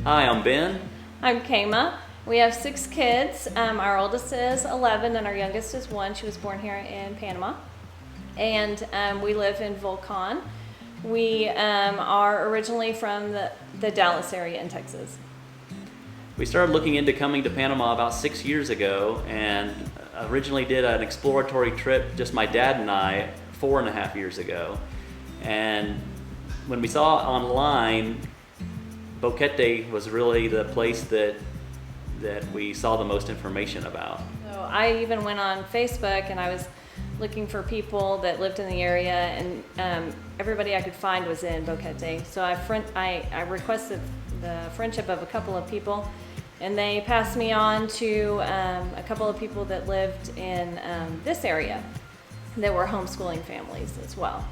Hi, I'm Ben. I'm Kama. We have 6 kids. Our oldest is 11 and our youngest is 1. She was born here in Panama. And we live in VOLCAN. We are originally from the Dallas area in Texas. We started looking into coming to Panama about 6 years ago and originally did an exploratory trip, just my dad and I, 4.5 years ago. And when we saw online, Boquete was really the place that we saw the most information about. So I even went on Facebook and I was looking for people that lived in the area, and everybody I could find was in Boquete. So I requested the friendship of a couple of people, and they passed me on to a couple of people that lived in this area that were homeschooling families as well.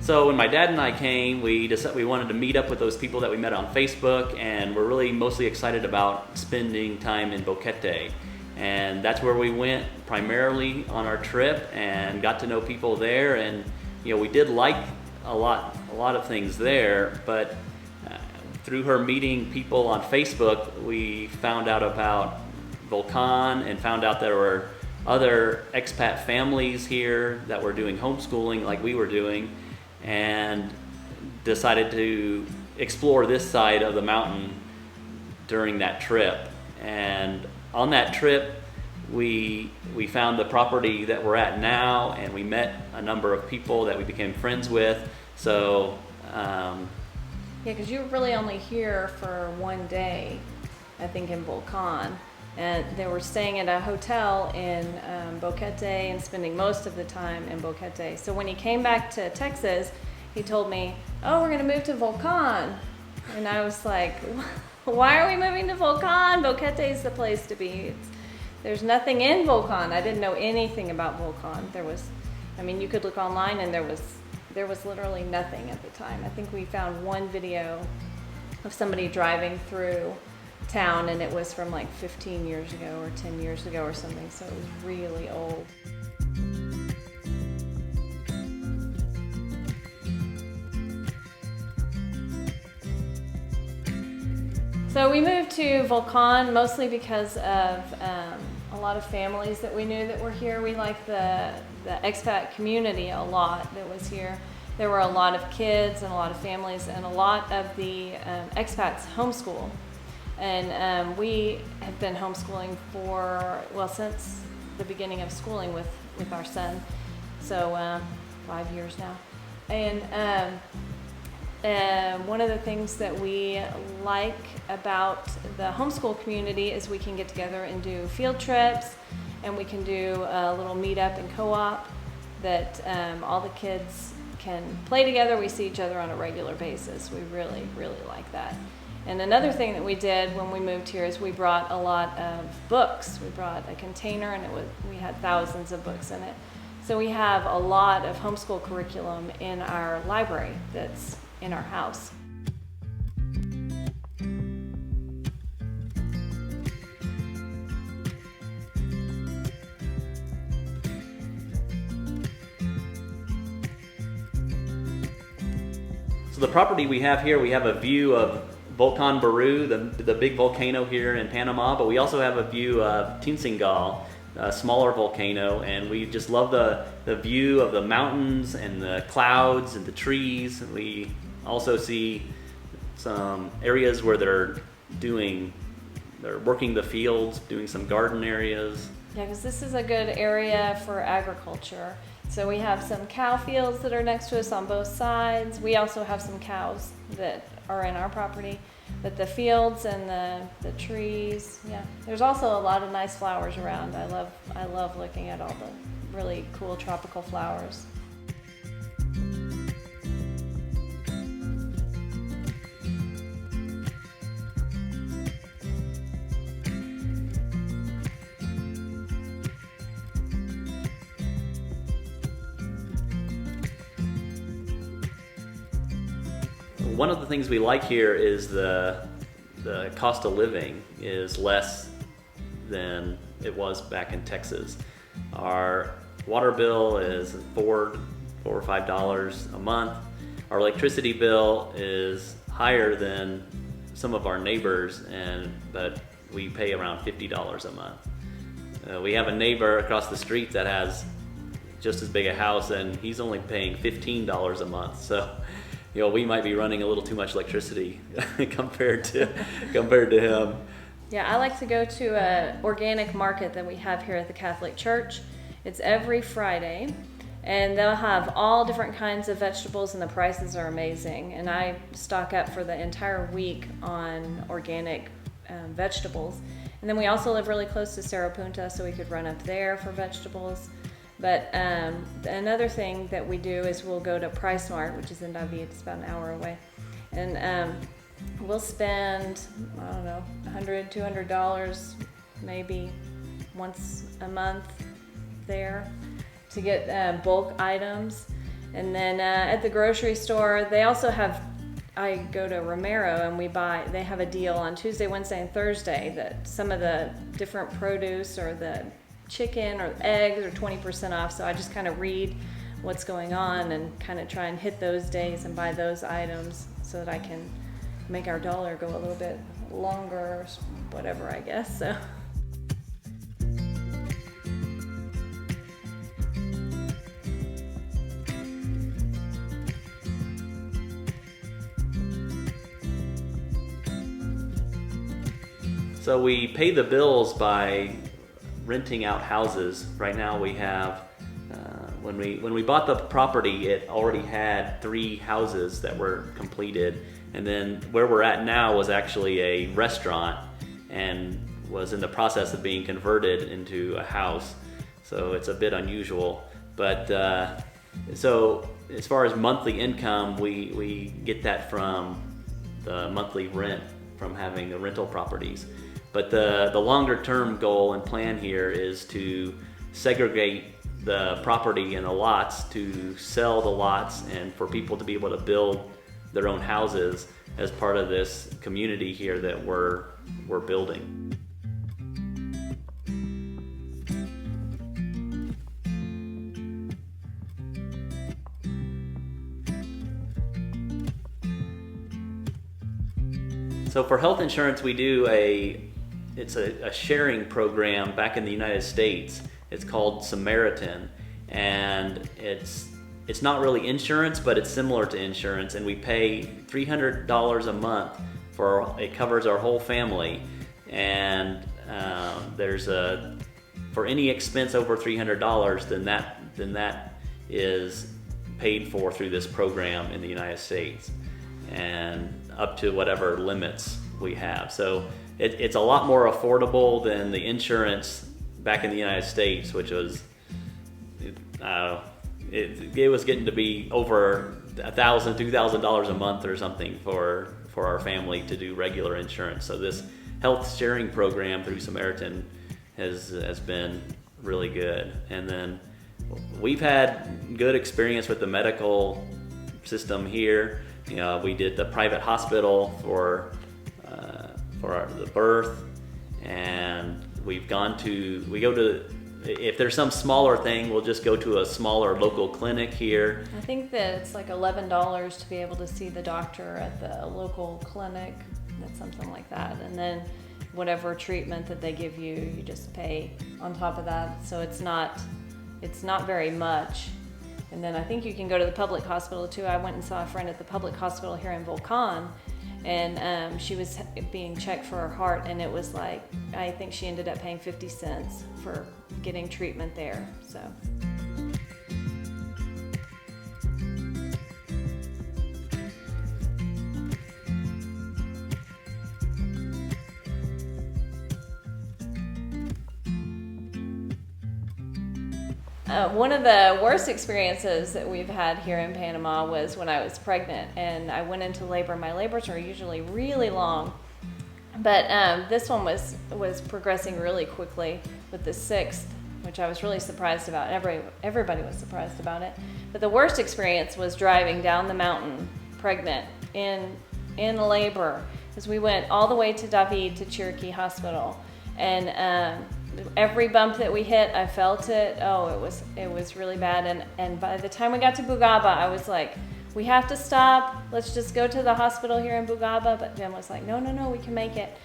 So when my dad and I came, we decided we wanted to meet up with those people that we met on Facebook, and we're really mostly excited about spending time in Boquete. And that's where we went primarily on our trip and got to know people there. And we did like a lot of things there, but through her meeting people on Facebook, we found out about VOLCAN and found out there were other expat families here that were doing homeschooling like we were doing, and decided to explore this side of the mountain during that trip. And on that trip, we found the property that we're at now, and we met a number of people that we became friends with. So yeah, because you were really only here for one day, I think, in VOLCAN, and they were staying at a hotel in Boquete and spending most of the time in Boquete. So when he came back to Texas, he told me, "Oh, we're going to move to VOLCAN," and I was like, "Why are we moving to VOLCAN? Boquete is the place to be." There's nothing in VOLCAN. I didn't know anything about VOLCAN. You could look online, and there was literally nothing at the time. I think we found one video of somebody driving through town, and it was from like 15 years ago or 10 years ago or something, so it was really old. So we moved to VOLCAN mostly because of a lot of families that we knew that were here. We liked the expat community a lot that was here. There were a lot of kids and a lot of families, and a lot of the expats homeschool. And we have been homeschooling since the beginning of schooling with our son. So 5 years now. And one of the things that we like about the homeschool community is we can get together and do field trips, and we can do a little meetup and co-op that all the kids can play together. We see each other on a regular basis. We really, really like that. And another thing that we did when we moved here is we brought a lot of books. We brought a container, and we had thousands of books in it. So we have a lot of homeschool curriculum in our library that's in our house. So the property we have here, we have a view of Volcan Baru, the big volcano here in Panama, but we also have a view of Tinsingal, a smaller volcano, and we just love the view of the mountains and the clouds and the trees. We also see some areas where they're working the fields, doing some garden areas. Yeah, because this is a good area for agriculture. So we have some cow fields that are next to us on both sides. We also have some cows that are in our property, but the fields and the trees, yeah. There's also a lot of nice flowers around. I love looking at all the really cool tropical flowers. One of the things we like here is the cost of living is less than it was back in Texas. Our water bill is $4 or $5 a month. Our electricity bill is higher than some of our neighbors, but we pay around $50 a month. We have a neighbor across the street that has just as big a house, and he's only paying $15 a month. So, we might be running a little too much electricity compared to him. Yeah, I like to go to an organic market that we have here at the Catholic Church. It's every Friday, and they'll have all different kinds of vegetables, and the prices are amazing. And I stock up for the entire week on organic vegetables. And then we also live really close to Cerro Punta, so we could run up there for vegetables. But another thing that we do is we'll go to Price Mart, which is in David. It's about an hour away. And we'll spend, I don't know, $100, $200 maybe once a month there to get bulk items. And then at the grocery store, they also have, I go to Romero and they have a deal on Tuesday, Wednesday, and Thursday that some of the different produce or the chicken or eggs are 20% off. So I just kind of read what's going on and kind of try and hit those days and buy those items so that I can make our dollar go a little bit longer or whatever, I guess. So. So we pay the bills by renting out houses. Right now we have, when we bought the property, it already had 3 houses that were completed. And then where we're at now was actually a restaurant and was in the process of being converted into a house. So it's a bit unusual. But so as far as monthly income, we get that from the monthly rent from having the rental properties. But the longer term goal and plan here is to segregate the property in the lots, to sell the lots, and for people to be able to build their own houses as part of this community here that we're building. So for health insurance, we do it's a sharing program back in the United States. It's called Samaritan, and it's not really insurance, but it's similar to insurance, and we pay $300 a month it covers our whole family, and for any expense over $300, then that is paid for through this program in the United States, and up to whatever limits we have. So it's a lot more affordable than the insurance back in the United States, which was it was getting to be over $1,000, $2,000 a month or something for our family to do regular insurance. So this health sharing program through Samaritan has been really good. And then we've had good experience with the medical system here. We did the private hospital for the birth, and we go to, if there's some smaller thing, we'll just go to a smaller local clinic here. I think that it's like $11 to be able to see the doctor at the local clinic. That's something like that. And then whatever treatment that they give you, you just pay on top of that. So it's not very much. And then I think you can go to the public hospital too. I went and saw a friend at the public hospital here in VOLCAN, and she was being checked for her heart, and it was like, I think she ended up paying 50 cents for getting treatment there. So. One of the worst experiences that we've had here in Panama was when I was pregnant and I went into labor. My labors are usually really long, but this one was progressing really quickly with the 6th, which I was really surprised about. Everybody was surprised about it. But the worst experience was driving down the mountain pregnant in labor, because we went all the way to David to Cherokee Hospital. And every bump that we hit, I felt it. Oh, it was really bad. And by the time we got to Bugaba, I was like, we have to stop. Let's just go to the hospital here in Bugaba. But Jim was like, no, we can make it.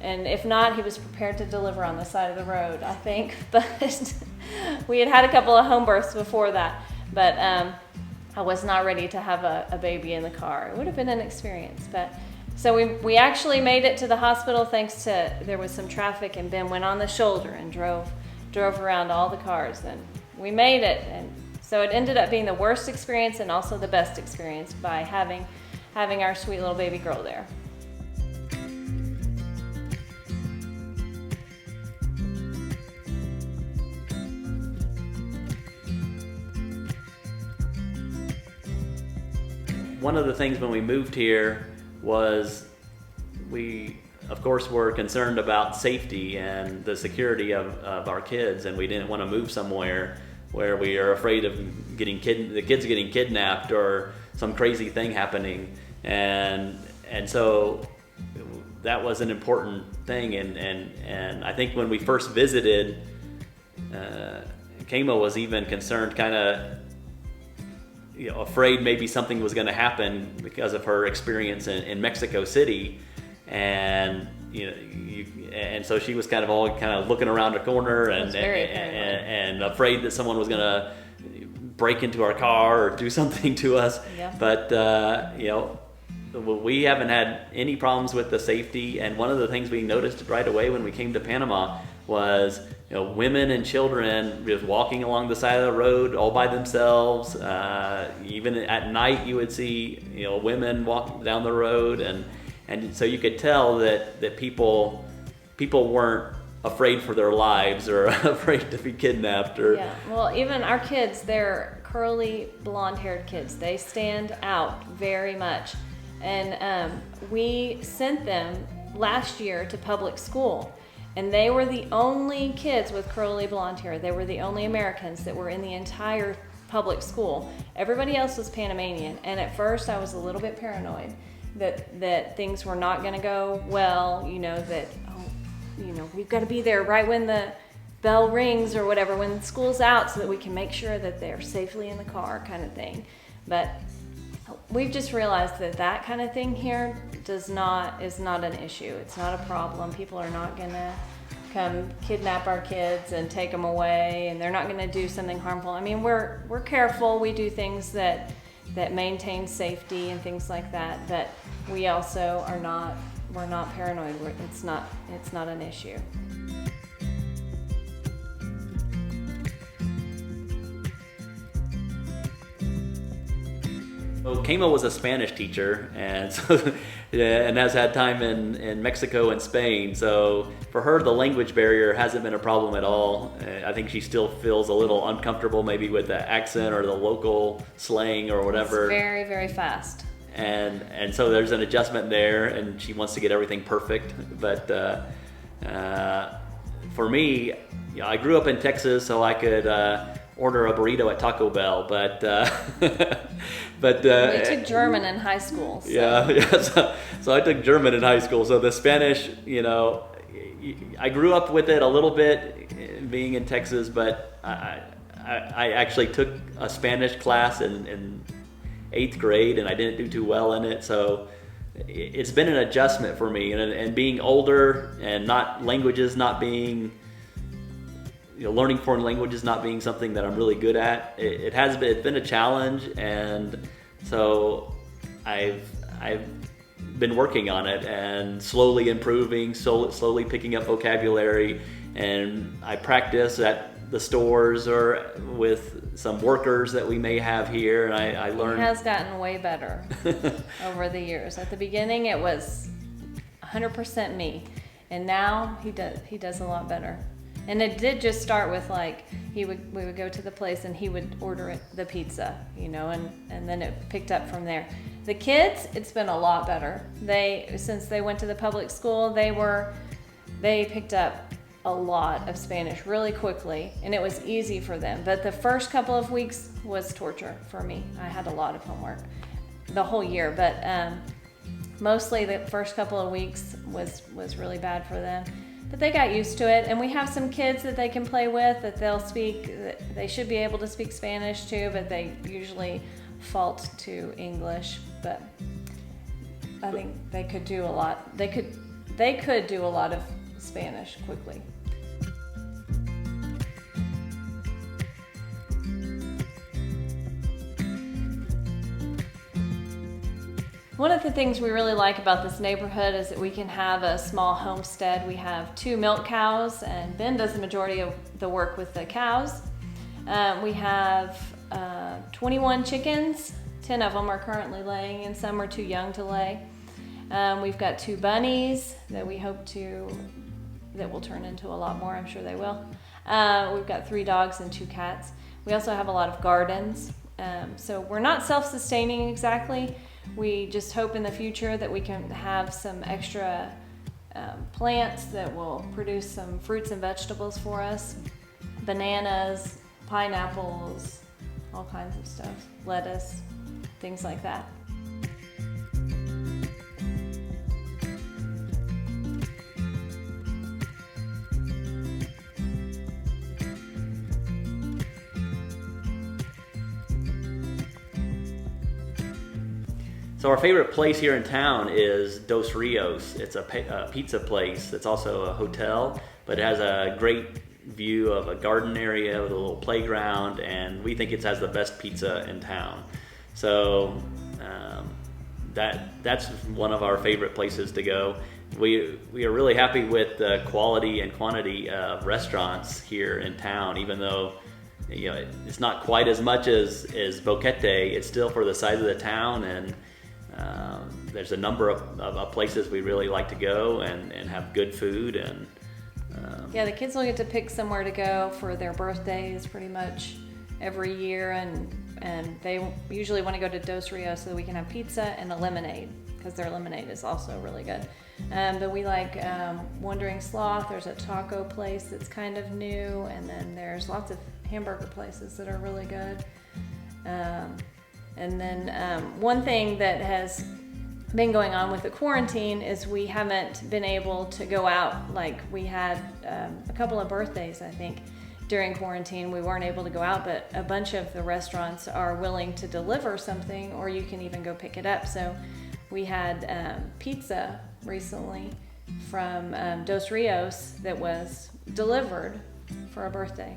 And if not, he was prepared to deliver on the side of the road, I think. But we had a couple of home births before that. But I was not ready to have a baby in the car. It would have been an experience. But so we actually made it to the hospital thanks to, there was some traffic, and Ben went on the shoulder and drove around all the cars. And we made it. And so it ended up being the worst experience and also the best experience by having our sweet little baby girl there. One of the things when we moved here was we, of course, were concerned about safety and the security of our kids, and we didn't want to move somewhere where we are afraid of the kids getting kidnapped or some crazy thing happening. And so that was an important thing. And I think when we first visited, Kamo was even concerned, kind of, afraid maybe something was going to happen because of her experience in Mexico City, and and so she was kind of looking around a corner and afraid that someone was going to break into our car or do something to us. Yeah. But we haven't had any problems with the safety. And one of the things we noticed right away when we came to Panama was women and children just walking along the side of the road all by themselves. Even at night you would see women walking down the road, and so you could tell that people weren't afraid for their lives or afraid to be kidnapped. Yeah, well, even our kids, they're curly blonde-haired kids. They stand out very much. And we sent them last year to public school. And they were the only kids with curly blonde hair. They were the only Americans that were in the entire public school. Everybody else was Panamanian. And at first I was a little bit paranoid that things were not gonna go well, we've gotta be there right when the bell rings or whatever, when school's out, so that we can make sure that they're safely in the car, kind of thing. But we've just realized that kind of thing here is not an issue. It's not a problem. People are not gonna come kidnap our kids and take them away, and they're not gonna do something harmful. I mean, we're careful. We do things that maintain safety and things like that, but we also we're not paranoid. It's not an issue. So Kamo was a Spanish teacher, and has had time in Mexico and Spain. So for her, the language barrier hasn't been a problem at all. I think she still feels a little uncomfortable maybe with the accent or the local slang or whatever. It's very, very fast. And so there's an adjustment there, and she wants to get everything perfect. But for me, I grew up in Texas, so I could order a burrito at Taco Bell, but we took German in high school. So. Yeah. So I took German in high school. So the Spanish, I grew up with it a little bit being in Texas, but I actually took a Spanish class in 8th grade, and I didn't do too well in it. So it's been an adjustment for me, and being older and learning foreign languages not being something that I'm really good at. It's been a challenge, and so I've been working on it and slowly improving, slowly picking up vocabulary, and I practice at the stores or with some workers that we may have here, and I learn. It has gotten way better over the years. At the beginning it was 100% me, and now he does a lot better. And it did just start with we would go to the place and he would order the pizza, and then it picked up from there. The kids, it's been a lot better. Since they went to the public school, they picked up a lot of Spanish really quickly, and it was easy for them. But the first couple of weeks was torture for me. I had a lot of homework the whole year, but mostly the first couple of weeks was really bad for them. but they got used to it. And we have some kids that they can play with that they should be able to speak Spanish too, but they usually fault to English. But I think they could do a lot. They could do a lot of Spanish quickly. One of the things we really like about this neighborhood is that we can have a small homestead. We have 2 milk cows, and Ben does the majority of the work with the cows. We have 21 chickens. 10 of them are currently laying, and some are too young to lay. We've got 2 bunnies that we hope that will turn into a lot more. I'm sure they will. We've got 3 dogs and 2 cats. We also have a lot of gardens. So we're not self-sustaining exactly. We just hope in the future that we can have some extra plants that will produce some fruits and vegetables for us. Bananas, pineapples, all kinds of stuff. Lettuce, things like that. So our favorite place here in town is Dos Rios. It's a pizza place. It's also a hotel, but it has a great view of a garden area with a little playground, and we think it has the best pizza in town. So that's one of our favorite places to go. We are really happy with the quality and quantity of restaurants here in town, even though it's not quite as much as Boquete. It's still for the size of the town, and there's a number of places we really like to go and have good food. And the kids will get to pick somewhere to go for their birthdays pretty much every year, and they usually want to go to Dos Rios so that we can have pizza and a lemonade, because their lemonade is also really good. But we like Wandering Sloth. There's a taco place that's kind of new, and then there's lots of hamburger places that are really good. And then one thing that has been going on with the quarantine is we haven't been able to go out. Like we had a couple of birthdays, I think, during quarantine. We weren't able to go out, but a bunch of the restaurants are willing to deliver something, or you can even go pick it up. So we had pizza recently from Dos Rios that was delivered for a birthday.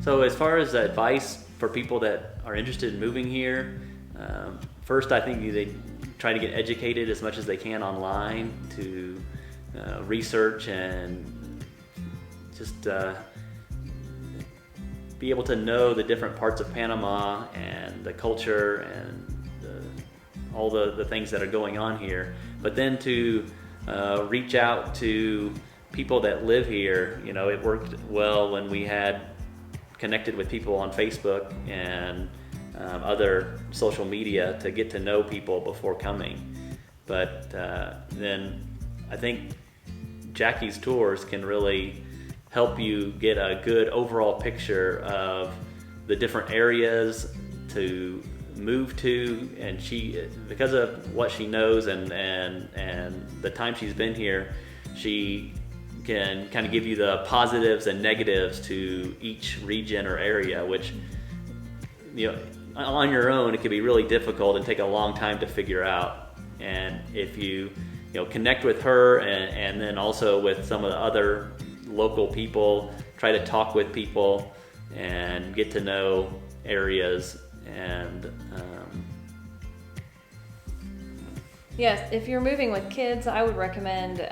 So as far as advice for people that are interested in moving here, first I think they try to get educated as much as they can online to research and just be able to know the different parts of Panama and the culture and all the things that are going on here. But then to reach out to people that live here. It worked well when we had connected with people on Facebook and other social media to get to know people before coming. But then I think Jackie's tours can really help you get a good overall picture of the different areas to move to, and she, because of what she knows and the time she's been here, she can kind of give you the positives and negatives to each region or area, which on your own it can be really difficult and take a long time to figure out. And if you connect with her and then also with some of the other local people, try to talk with people and get to know areas. And yes, if you're moving with kids, I would recommend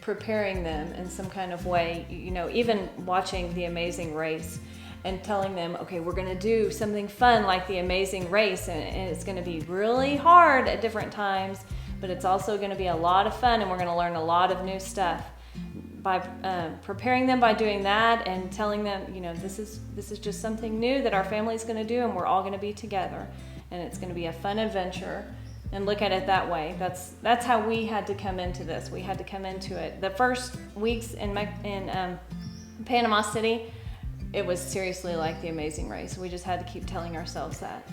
preparing them in some kind of way, even watching The Amazing Race and telling them, okay, we're going to do something fun like The Amazing Race, and it's going to be really hard at different times, but it's also going to be a lot of fun, and we're going to learn a lot of new stuff. By preparing them by doing that and telling them, this is just something new that our family's going to do, and we're all going to be together, and it's going to be a fun adventure. And look at it that way. That's how we had to come into this. We had to come into it. The first weeks in Panama City, it was seriously like the Amazing Race. We just had to keep telling ourselves that.